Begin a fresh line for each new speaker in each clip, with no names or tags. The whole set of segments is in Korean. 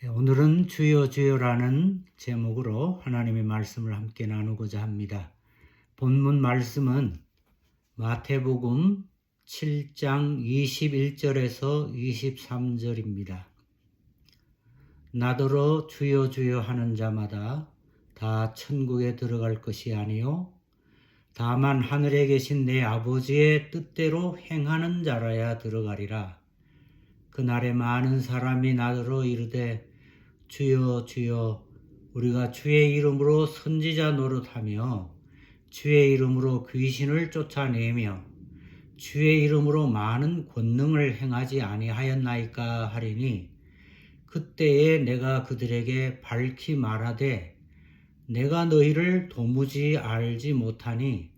오늘은 주여 주여라는 제목으로 하나님의 말씀을 함께 나누고자 합니다. 본문 말씀은 마태복음 7장 21절에서 23절입니다. 나더러 주여 주여 하는 자마다 다 천국에 들어갈 것이 아니요 다만 하늘에 계신 내 아버지의 뜻대로 행하는 자라야 들어가리라. 그날에 많은 사람이 나더러 이르되 주여 주여 우리가 주의 이름으로 선지자 노릇하며 주의 이름으로 귀신을 쫓아내며 주의 이름으로 많은 권능을 행하지 아니하였나이까 하리니 그때에 내가 그들에게 밝히 말하되 내가 너희를 도무지 알지 못하니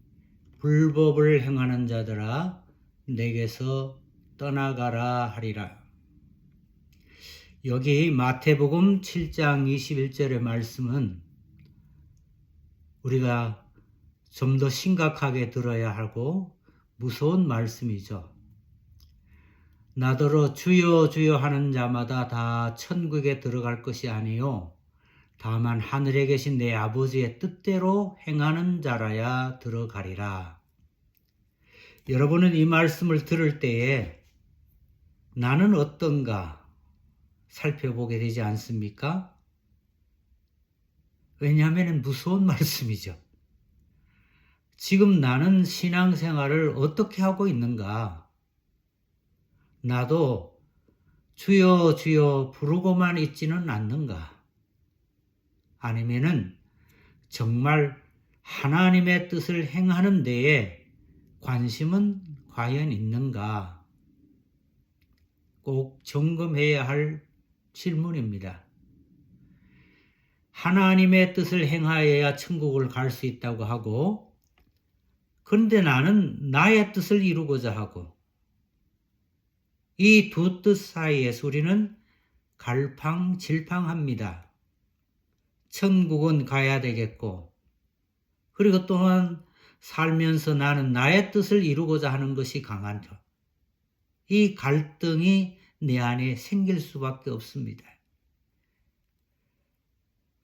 불법을 행하는 자들아 내게서 떠나가라 하리라. 여기 마태복음 7장 21절의 말씀은 우리가 좀 더 심각하게 들어야 하고 무서운 말씀이죠. 나더러 주여 주여 하는 자마다 다 천국에 들어갈 것이 아니요 다만 하늘에 계신 내 아버지의 뜻대로 행하는 자라야 들어가리라. 여러분은 이 말씀을 들을 때에 나는 어떤가 살펴보게 되지 않습니까? 왜냐하면 무서운 말씀이죠. 지금 나는 신앙생활을 어떻게 하고 있는가? 나도 주여 주여 부르고만 있지는 않는가? 아니면은 정말 하나님의 뜻을 행하는 데에 관심은 과연 있는가? 꼭 점검해야 할 질문입니다. 하나님의 뜻을 행하여야 천국을 갈 수 있다고 하고, 그런데 나는 나의 뜻을 이루고자 하고, 이 두 뜻 사이에서 우리는 갈팡질팡합니다. 천국은 가야 되겠고, 그리고 또한 살면서 나는 나의 뜻을 이루고자 하는 것이 강하죠. 이 갈등이 내 안에 생길 수밖에 없습니다.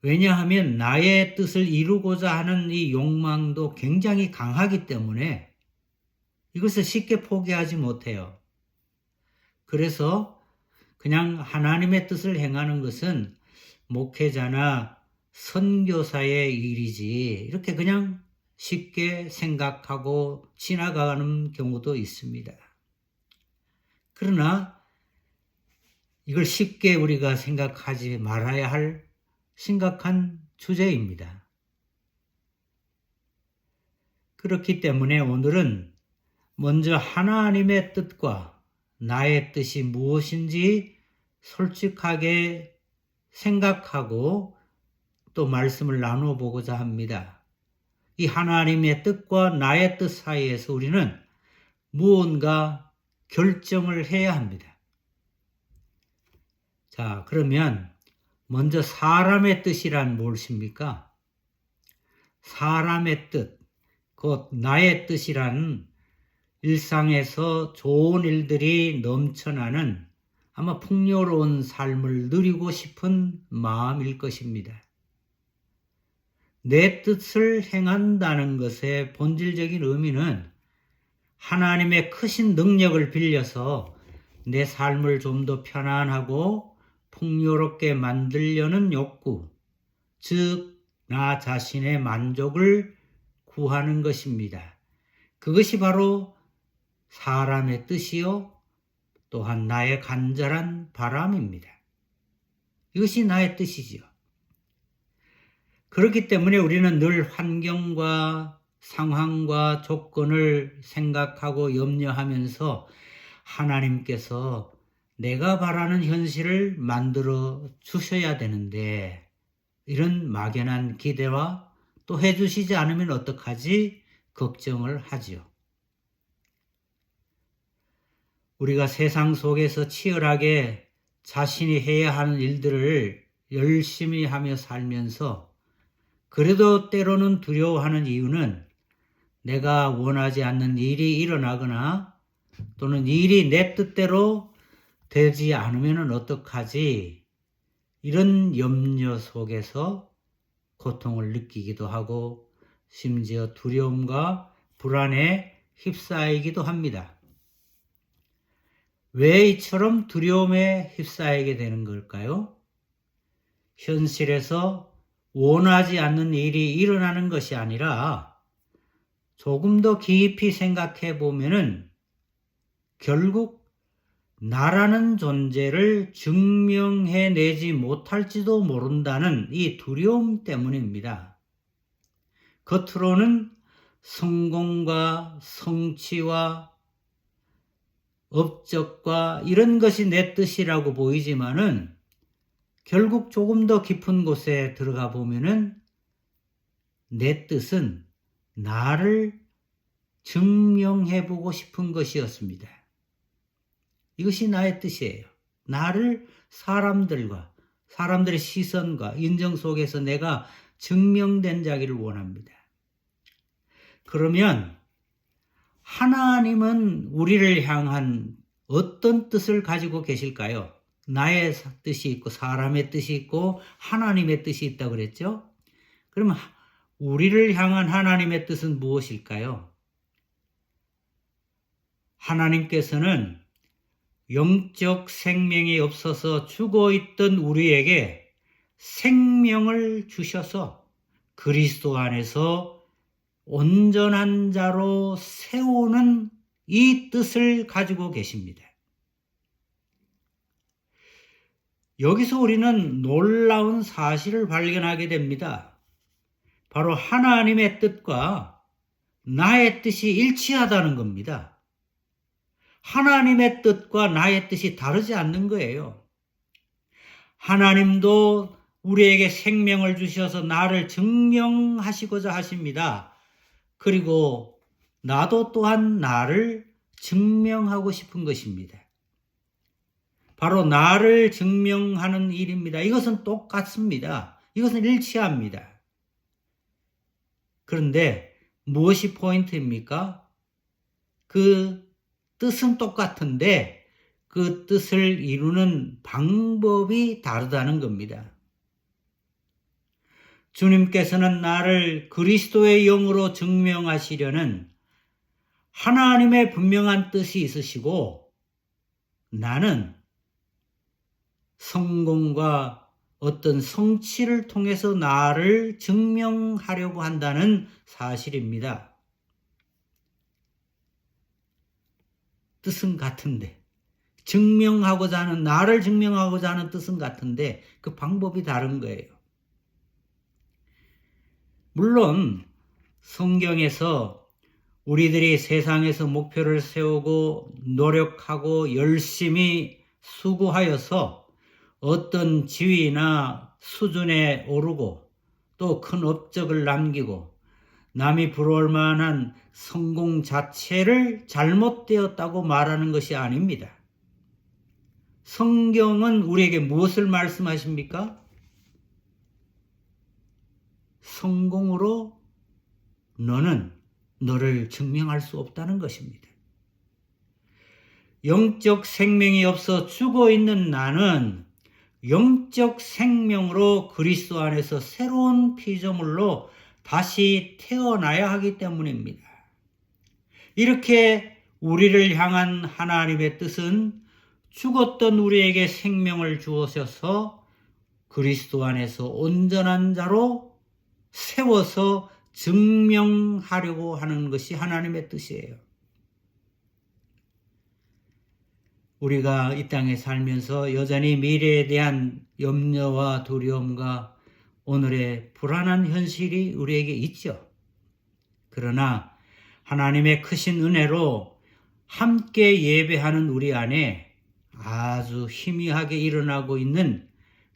왜냐하면 나의 뜻을 이루고자 하는 이 욕망도 굉장히 강하기 때문에 이것을 쉽게 포기하지 못해요. 그래서 그냥 하나님의 뜻을 행하는 것은 목회자나 선교사의 일이지 이렇게 그냥 쉽게 생각하고 지나가는 경우도 있습니다. 그러나 이걸 쉽게 우리가 생각하지 말아야 할 심각한 주제입니다. 그렇기 때문에 오늘은 먼저 하나님의 뜻과 나의 뜻이 무엇인지 솔직하게 생각하고 또 말씀을 나누어 보고자 합니다. 이 하나님의 뜻과 나의 뜻 사이에서 우리는 무언가 결정을 해야 합니다. 자, 그러면 먼저 사람의 뜻이란 무엇입니까? 사람의 뜻, 곧 나의 뜻이란 일상에서 좋은 일들이 넘쳐나는 아마 풍요로운 삶을 누리고 싶은 마음일 것입니다. 내 뜻을 행한다는 것의 본질적인 의미는 하나님의 크신 능력을 빌려서 내 삶을 좀 더 편안하고 풍요롭게 만들려는 욕구, 즉 나 자신의 만족을 구하는 것입니다. 그것이 바로 사람의 뜻이요 또한 나의 간절한 바람입니다. 이것이 나의 뜻이지요. 그렇기 때문에 우리는 늘 환경과 상황과 조건을 생각하고 염려하면서 하나님께서 내가 바라는 현실을 만들어 주셔야 되는데 이런 막연한 기대와 또 해주시지 않으면 어떡하지? 걱정을 하지요. 우리가 세상 속에서 치열하게 자신이 해야 하는 일들을 열심히 하며 살면서 그래도 때로는 두려워하는 이유는 내가 원하지 않는 일이 일어나거나 또는 일이 내 뜻대로 되지 않으면 어떡하지? 이런 염려 속에서 고통을 느끼기도 하고 심지어 두려움과 불안에 휩싸이기도 합니다. 왜 이처럼 두려움에 휩싸이게 되는 걸까요? 현실에서 원하지 않는 일이 일어나는 것이 아니라 조금 더 깊이 생각해 보면은 결국 나라는 존재를 증명해내지 못할지도 모른다는 이 두려움 때문입니다. 겉으로는 성공과 성취와 업적과 이런 것이 내 뜻이라고 보이지만은 결국 조금 더 깊은 곳에 들어가 보면은 내 뜻은 나를 증명해보고 싶은 것이었습니다. 이것이 나의 뜻이에요. 나를 사람들의 시선과 인정 속에서 내가 증명된 자기를 원합니다. 그러면 하나님은 우리를 향한 어떤 뜻을 가지고 계실까요? 나의 뜻이 있고 사람의 뜻이 있고 하나님의 뜻이 있다고 그랬죠? 그러면 우리를 향한 하나님의 뜻은 무엇일까요? 하나님께서는 영적 생명이 없어서 죽어있던 우리에게 생명을 주셔서 그리스도 안에서 온전한 자로 세우는 이 뜻을 가지고 계십니다. 여기서 우리는 놀라운 사실을 발견하게 됩니다. 바로 하나님의 뜻과 나의 뜻이 일치하다는 겁니다. 하나님의 뜻과 나의 뜻이 다르지 않는 거예요. 하나님도 우리에게 생명을 주셔서 나를 증명하시고자 하십니다. 그리고 나도 또한 나를 증명하고 싶은 것입니다. 바로 나를 증명하는 일입니다. 이것은 똑같습니다. 이것은 일치합니다. 그런데 무엇이 포인트입니까? 그 뜻은 똑같은데 그 뜻을 이루는 방법이 다르다는 겁니다. 주님께서는 나를 그리스도의 영으로 증명하시려는 하나님의 분명한 뜻이 있으시고 나는 성공과 어떤 성취를 통해서 나를 증명하려고 한다는 사실입니다. 뜻은 같은데, 나를 증명하고자 하는 뜻은 같은데 그 방법이 다른 거예요. 물론 성경에서 우리들이 세상에서 목표를 세우고 노력하고 열심히 수고하여서 어떤 지위나 수준에 오르고 또 큰 업적을 남기고 남이 부러울 만한 성공 자체를 잘못되었다고 말하는 것이 아닙니다. 성경은 우리에게 무엇을 말씀하십니까? 성공으로 너는 너를 증명할 수 없다는 것입니다. 영적 생명이 없어 죽어 있는 나는 영적 생명으로 그리스도 안에서 새로운 피조물로 다시 태어나야 하기 때문입니다. 이렇게 우리를 향한 하나님의 뜻은 죽었던 우리에게 생명을 주어서 그리스도 안에서 온전한 자로 세워서 증명하려고 하는 것이 하나님의 뜻이에요. 우리가 이 땅에 살면서 여전히 미래에 대한 염려와 두려움과 오늘의 불안한 현실이 우리에게 있죠. 그러나 하나님의 크신 은혜로 함께 예배하는 우리 안에 아주 희미하게 일어나고 있는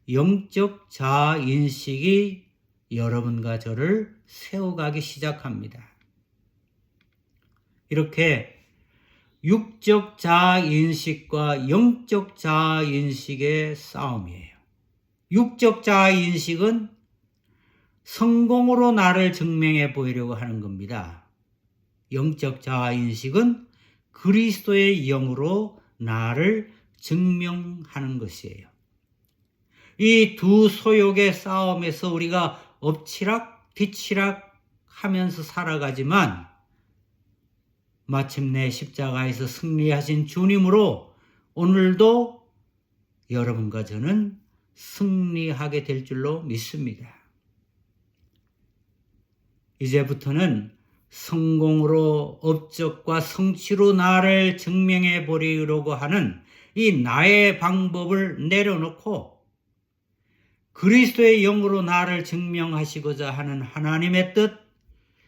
영적 자아인식이 여러분과 저를 세워가기 시작합니다. 이렇게 육적 자아인식과 영적 자아인식의 싸움이에요. 육적 자아인식은 성공으로 나를 증명해 보이려고 하는 겁니다. 영적 자아인식은 그리스도의 영으로 나를 증명하는 것이에요. 이 두 소욕의 싸움에서 우리가 엎치락 뒤치락 하면서 살아가지만 마침내 십자가에서 승리하신 주님으로 오늘도 여러분과 저는 승리하게 될 줄로 믿습니다. 이제부터는 성공으로 업적과 성취로 나를 증명해 보려고 하는 이 나의 방법을 내려놓고 그리스도의 영으로 나를 증명하시고자 하는 하나님의 뜻,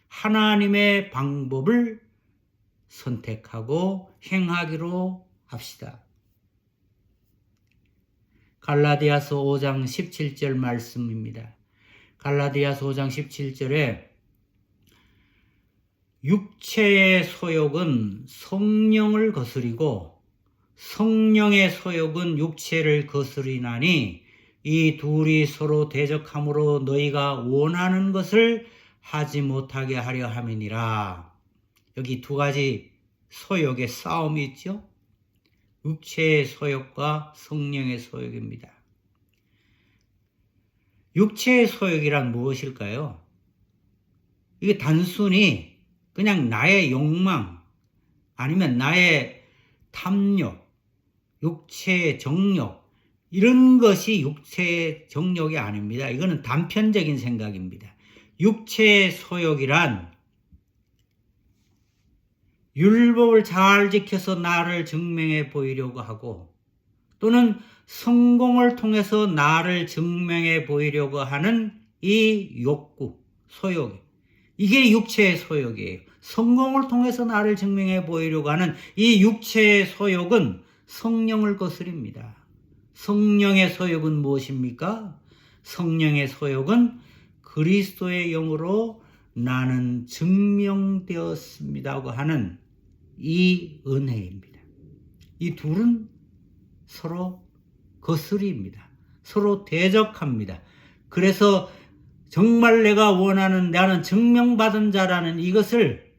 하나님의 방법을 선택하고 행하기로 합시다. 갈라디아서 5장 17절 말씀입니다. 갈라디아서 5장 17절에 육체의 소욕은 성령을 거스리고 성령의 소욕은 육체를 거스리나니 이 둘이 서로 대적함으로 너희가 원하는 것을 하지 못하게 하려 함이니라. 여기 두 가지 소욕의 싸움이 있죠. 육체의 소욕과 성령의 소욕입니다. 육체의 소욕이란 무엇일까요? 이게 단순히 그냥 나의 욕망 아니면 나의 탐욕, 육체의 정욕 이런 것이 육체의 정욕이 아닙니다. 이거는 단편적인 생각입니다. 육체의 소욕이란 율법을 잘 지켜서 나를 증명해 보이려고 하고 또는 성공을 통해서 나를 증명해 보이려고 하는 이 욕구, 소욕 이게 육체의 소욕이에요. 성공을 통해서 나를 증명해 보이려고 하는 이 육체의 소욕은 성령을 거스립니다. 성령의 소욕은 무엇입니까? 성령의 소욕은 그리스도의 영으로 나는 증명되었습니다고 하는 이 은혜입니다. 이 둘은 서로 거스립니다. 서로 대적합니다. 그래서 정말 내가 원하는 나는 증명받은 자라는 이것을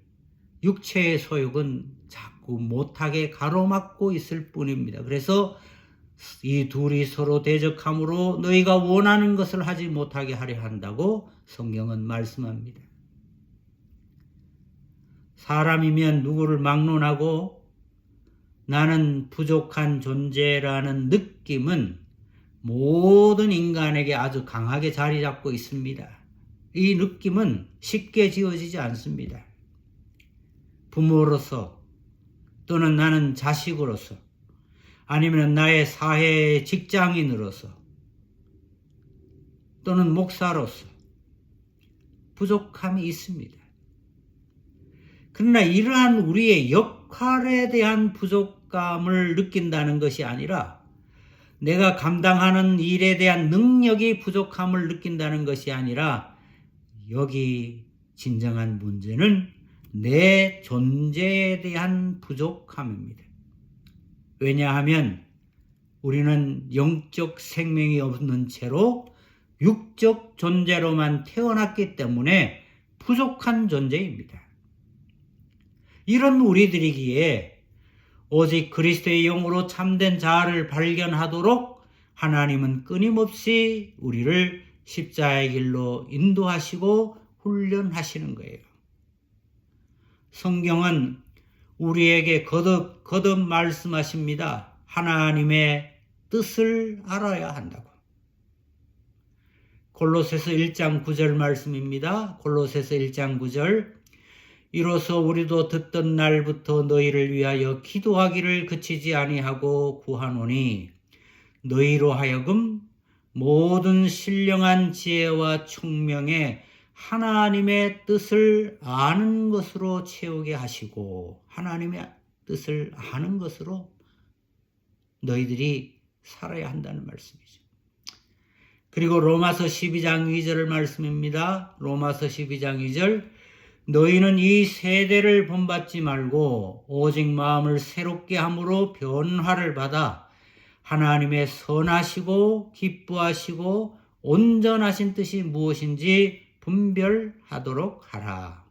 육체의 소욕은 자꾸 못하게 가로막고 있을 뿐입니다. 그래서 이 둘이 서로 대적함으로 너희가 원하는 것을 하지 못하게 하려 한다고 성경은 말씀합니다. 사람이면 누구를 막론하고 나는 부족한 존재라는 느낌은 모든 인간에게 아주 강하게 자리 잡고 있습니다. 이 느낌은 쉽게 지워지지 않습니다. 부모로서 또는 나는 자식으로서 아니면 나의 사회 직장인으로서 또는 목사로서 부족함이 있습니다. 그러나 이러한 우리의 역할에 대한 부족감을 느낀다는 것이 아니라 내가 감당하는 일에 대한 능력이 부족함을 느낀다는 것이 아니라 여기 진정한 문제는 내 존재에 대한 부족함입니다. 왜냐하면 우리는 영적 생명이 없는 채로 육적 존재로만 태어났기 때문에 부족한 존재입니다. 이런 우리들이기에 오직 그리스도의 영으로 참된 자아를 발견하도록 하나님은 끊임없이 우리를 십자가의 길로 인도하시고 훈련하시는 거예요. 성경은 우리에게 거듭 말씀하십니다. 하나님의 뜻을 알아야 한다고. 골로새서 1장 9절 말씀입니다. 골로새서 1장 9절 이로써 우리도 듣던 날부터 너희를 위하여 기도하기를 그치지 아니하고 구하노니 너희로 하여금 모든 신령한 지혜와 총명에 하나님의 뜻을 아는 것으로 채우게 하시고 하나님의 뜻을 아는 것으로 너희들이 살아야 한다는 말씀이죠. 그리고 로마서 12장 2절 말씀입니다. 로마서 12장 2절 너희는 이 세대를 본받지 말고 오직 마음을 새롭게 함으로 변화를 받아 하나님의 선하시고 기뻐하시고 온전하신 뜻이 무엇인지 분별하도록 하라.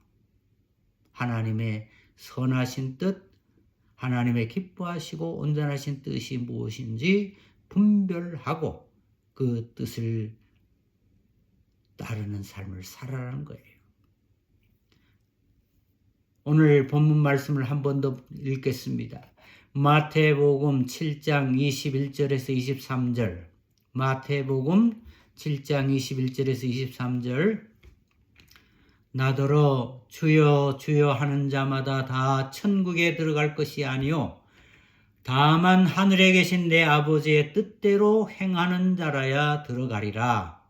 하나님의 선하신 뜻, 하나님의 기뻐하시고 온전하신 뜻이 무엇인지 분별하고 그 뜻을 따르는 삶을 살아라는 거예요. 오늘 본문 말씀을 한 번 더 읽겠습니다. 마태복음 7장 21절에서 23절. 마태복음 7장 21절에서 23절. 나더러 주여 주여 하는 자마다 다 천국에 들어갈 것이 아니요 다만 하늘에 계신 내 아버지의 뜻대로 행하는 자라야 들어가리라.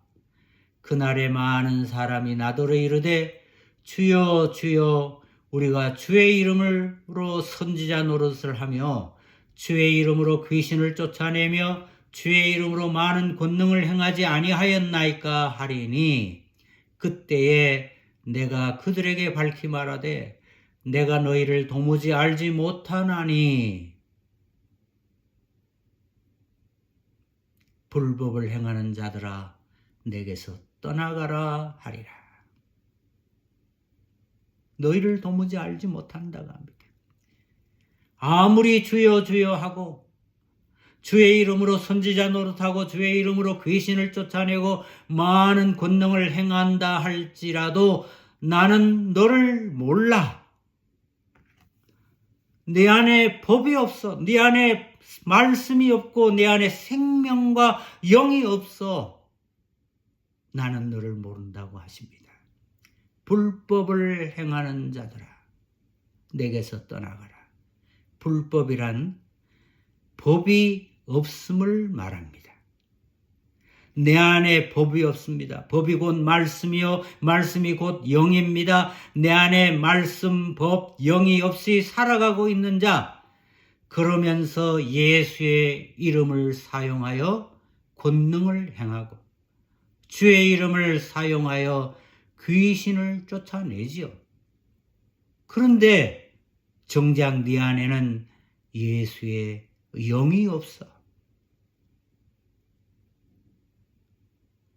그날에 많은 사람이 나더러 이르되 주여 주여 우리가 주의 이름으로 선지자 노릇을 하며 주의 이름으로 귀신을 쫓아내며 주의 이름으로 많은 권능을 행하지 아니하였나이까 하리니 그때에 내가 그들에게 밝히 말하되 내가 너희를 도무지 알지 못하나니 불법을 행하는 자들아 내게서 떠나가라 하리라. 너희를 도무지 알지 못한다고 합니다. 아무리 주여 주여 하고 주의 이름으로 선지자 노릇하고 주의 이름으로 귀신을 쫓아내고 많은 권능을 행한다 할지라도 나는 너를 몰라. 내 안에 법이 없어. 네 안에 말씀이 없고 내 안에 생명과 영이 없어. 나는 너를 모른다고 하십니다. 불법을 행하는 자들아 내게서 떠나가라. 불법이란 법이 없음을 말합니다. 내 안에 법이 없습니다. 법이 곧 말씀이요 말씀이 곧 영입니다. 내 안에 말씀, 법, 영이 없이 살아가고 있는 자, 그러면서 예수의 이름을 사용하여 권능을 행하고 주의 이름을 사용하여 귀신을 쫓아내지요. 그런데 정작 네 안에는 예수의 영이 없어.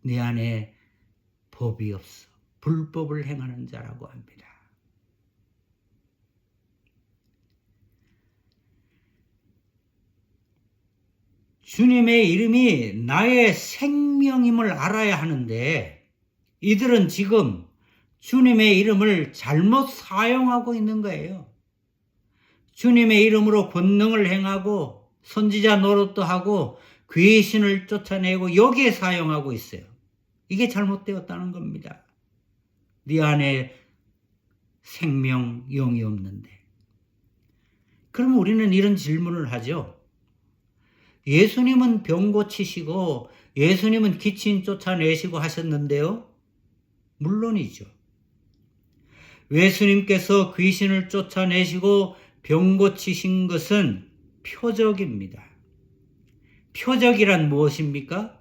내 안에 법이 없어. 불법을 행하는 자라고 합니다. 주님의 이름이 나의 생명임을 알아야 하는데 이들은 지금 주님의 이름을 잘못 사용하고 있는 거예요. 주님의 이름으로 권능을 행하고 선지자 노릇도 하고 귀신을 쫓아내고 여기에 사용하고 있어요. 이게 잘못되었다는 겁니다. 네 안에 생명, 영이 없는데. 그럼 우리는 이런 질문을 하죠. 예수님은 병 고치시고 예수님은 귀신 쫓아내시고 하셨는데요. 물론이죠. 예수님께서 귀신을 쫓아내시고 병 고치신 것은 표적입니다. 표적이란 무엇입니까?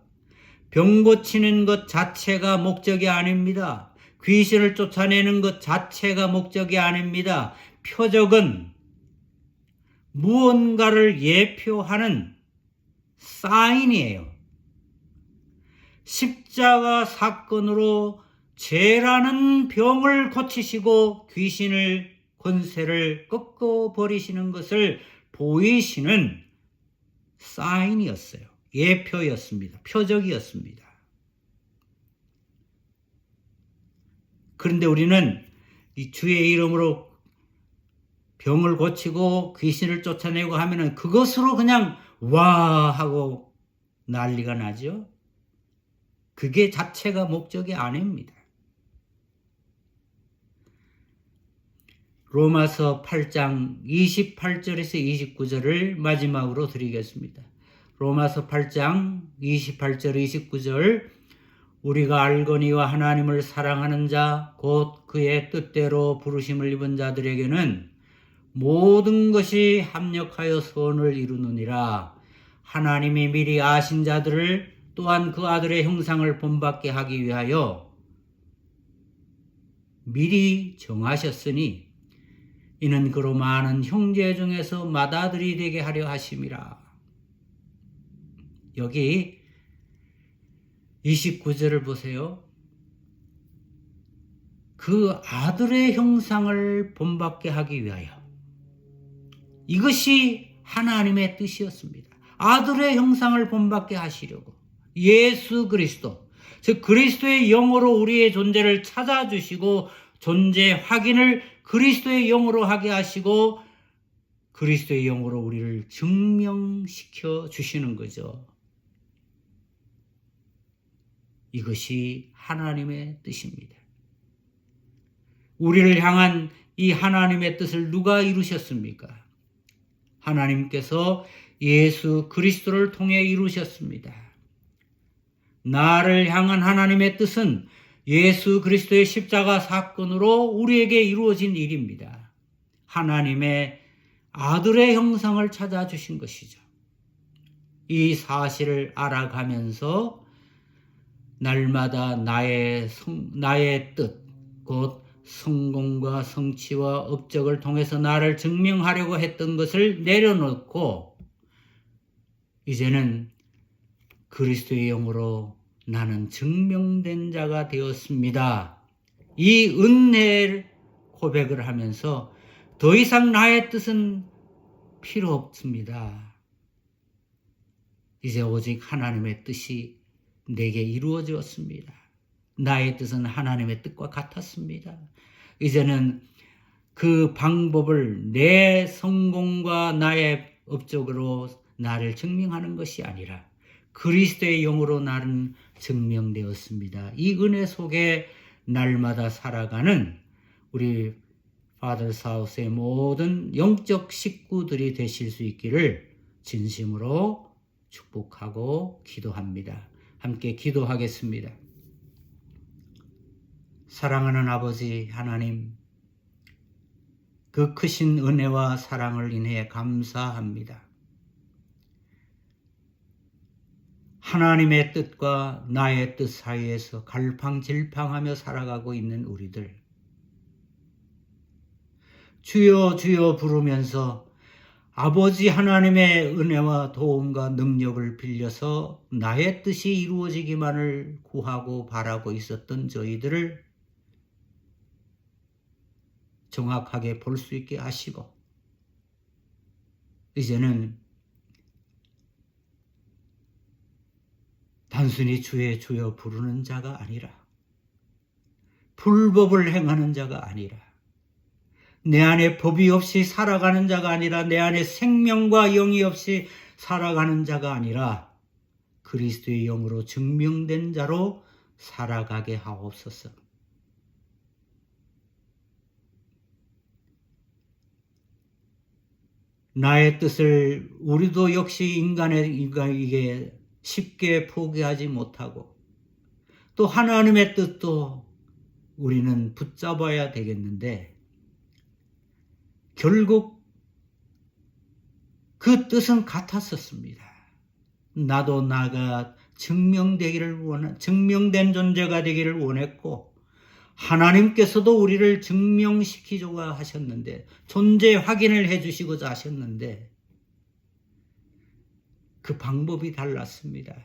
병 고치는 것 자체가 목적이 아닙니다. 귀신을 쫓아내는 것 자체가 목적이 아닙니다. 표적은 무언가를 예표하는 사인이에요. 십자가 사건으로 죄라는 병을 고치시고 귀신을 권세를 꺾어버리시는 것을 보이시는 사인이었어요. 예표였습니다. 표적이었습니다. 그런데 우리는 이 주의 이름으로 병을 고치고 귀신을 쫓아내고 하면은 그것으로 그냥 와 하고 난리가 나죠. 그게 자체가 목적이 아닙니다. 로마서 8장 28절에서 29절을 마지막으로 드리겠습니다. 로마서 8장 28절 29절 우리가 알거니와 하나님을 사랑하는 자 곧 그의 뜻대로 부르심을 입은 자들에게는 모든 것이 합력하여 선을 이루느니라. 하나님이 미리 아신 자들을 또한 그 아들의 형상을 본받게 하기 위하여 미리 정하셨으니 이는 그로 많은 형제 중에서 맏아들이 되게 하려 하심이라. 여기 29절을 보세요. 그 아들의 형상을 본받게 하기 위하여. 이것이 하나님의 뜻이었습니다. 아들의 형상을 본받게 하시려고. 예수 그리스도, 즉 그리스도의 영으로 우리의 존재를 찾아주시고 존재 확인을 그리스도의 영으로 하게 하시고 그리스도의 영으로 우리를 증명시켜 주시는 거죠. 이것이 하나님의 뜻입니다. 우리를 향한 이 하나님의 뜻을 누가 이루셨습니까? 하나님께서 예수 그리스도를 통해 이루셨습니다. 나를 향한 하나님의 뜻은 예수 그리스도의 십자가 사건으로 우리에게 이루어진 일입니다. 하나님의 아들의 형상을 찾아주신 것이죠. 이 사실을 알아가면서 날마다 나의 뜻, 곧 성공과 성취와 업적을 통해서 나를 증명하려고 했던 것을 내려놓고 이제는 그리스도의 영으로 나는 증명된 자가 되었습니다. 이 은혜를 고백을 하면서 더 이상 나의 뜻은 필요 없습니다. 이제 오직 하나님의 뜻이 내게 이루어졌습니다. 나의 뜻은 하나님의 뜻과 같았습니다. 이제는 그 방법을 내 성공과 나의 업적으로 나를 증명하는 것이 아니라 그리스도의 영으로 나는 증명되었습니다. 이 은혜 속에 날마다 살아가는 우리 파더스 하우스의 모든 영적 식구들이 되실 수 있기를 진심으로 축복하고 기도합니다. 함께 기도하겠습니다. 사랑하는 아버지 하나님, 그 크신 은혜와 사랑을 인해 감사합니다. 하나님의 뜻과 나의 뜻 사이에서 갈팡질팡하며 살아가고 있는 우리들, 주여 주여 부르면서 아버지 하나님의 은혜와 도움과 능력을 빌려서 나의 뜻이 이루어지기만을 구하고 바라고 있었던 저희들을 정확하게 볼 수 있게 하시고 이제는 단순히 주의 주여 부르는 자가 아니라 불법을 행하는 자가 아니라 내 안에 법이 없이 살아가는 자가 아니라 내 안에 생명과 영이 없이 살아가는 자가 아니라 그리스도의 영으로 증명된 자로 살아가게 하옵소서. 나의 뜻을 우리도 역시 인간에게 쉽게 포기하지 못하고 또 하나님의 뜻도 우리는 붙잡아야 되겠는데 결국 그 뜻은 같았었습니다. 나도 나가 증명된 존재가 되기를 원했고 하나님께서도 우리를 증명시키고자 하셨는데 존재 확인을 해주시고자 하셨는데 그 방법이 달랐습니다.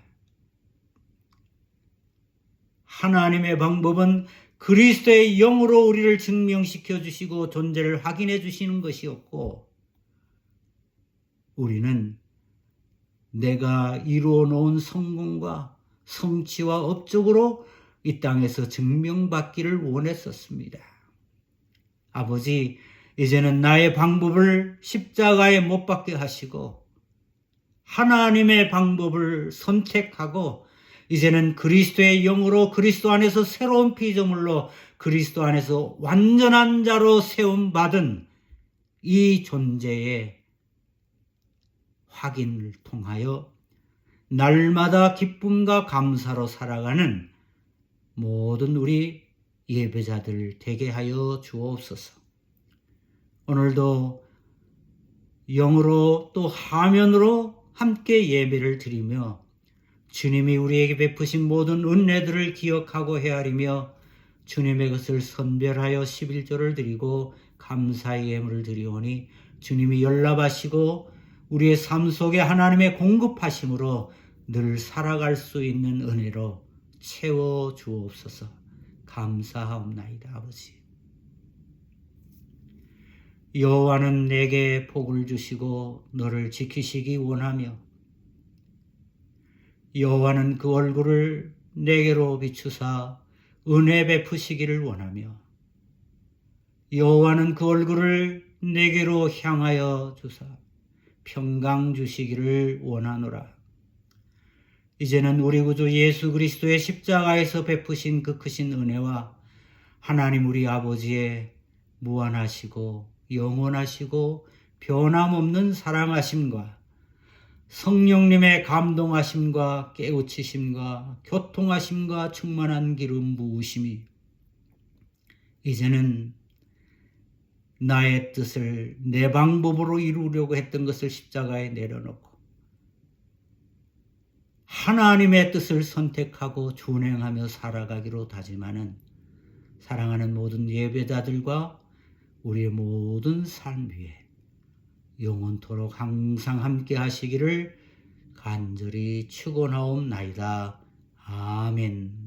하나님의 방법은 그리스도의 영으로 우리를 증명시켜 주시고 존재를 확인해 주시는 것이었고 우리는 내가 이루어 놓은 성공과 성취와 업적으로 이 땅에서 증명받기를 원했었습니다. 아버지, 이제는 나의 방법을 십자가에 못 박게 하시고 하나님의 방법을 선택하고 이제는 그리스도의 영으로 그리스도 안에서 새로운 피조물로 그리스도 안에서 완전한 자로 세움받은 이 존재의 확인을 통하여 날마다 기쁨과 감사로 살아가는 모든 우리 예배자들 되게 하여 주옵소서. 오늘도 영으로 또 화면으로 함께 예배를 드리며 주님이 우리에게 베푸신 모든 은혜들을 기억하고 헤아리며 주님의 것을 선별하여 11조를 드리고 감사의 예물을 드리오니 주님이 연락하시고 우리의 삶 속에 하나님의 공급하심으로 늘 살아갈 수 있는 은혜로 채워 주옵소서. 감사하옵나이다. 아버지. 여호와는 내게 복을 주시고 너를 지키시기 원하며 여호와는 그 얼굴을 내게로 비추사 은혜 베푸시기를 원하며 여호와는 그 얼굴을 내게로 향하여 주사 평강 주시기를 원하노라. 이제는 우리 구주 예수 그리스도의 십자가에서 베푸신 그 크신 은혜와 하나님 우리 아버지의 무한하시고 영원하시고 변함없는 사랑하심과 성령님의 감동하심과 깨우치심과 교통하심과 충만한 기름 부으심이 이제는 나의 뜻을 내 방법으로 이루려고 했던 것을 십자가에 내려놓고 하나님의 뜻을 선택하고 준행하며 살아가기로 다짐하는 사랑하는 모든 예배자들과 우리의 모든 삶 위에 영원토록 항상 함께 하시기를 간절히 축원하옵나이다. 아멘.